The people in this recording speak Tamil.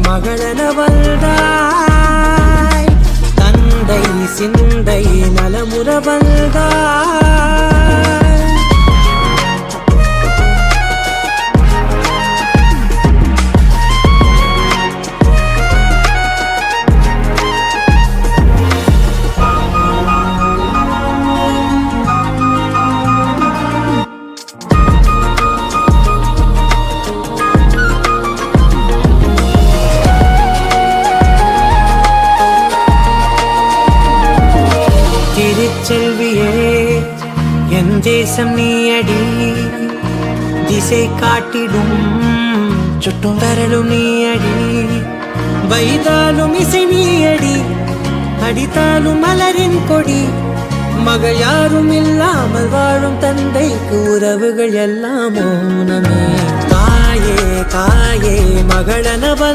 மகளன வந்தாய் தந்தை சிந்தை நலமுற வந்தாய் திருச்செல்வியே என் தேசம் நீயடி திசை காட்டிடும் சுட்டும் வரலும் நீயடி வைதாலும் இசை நீயடி அடித்தாலும் மலரின் கொடி மகள் யாரும் இல்லாமல் வாழும் தந்தைக்கு உறவுகள் எல்லாம் மௌனமே தாயே தாயே மகளன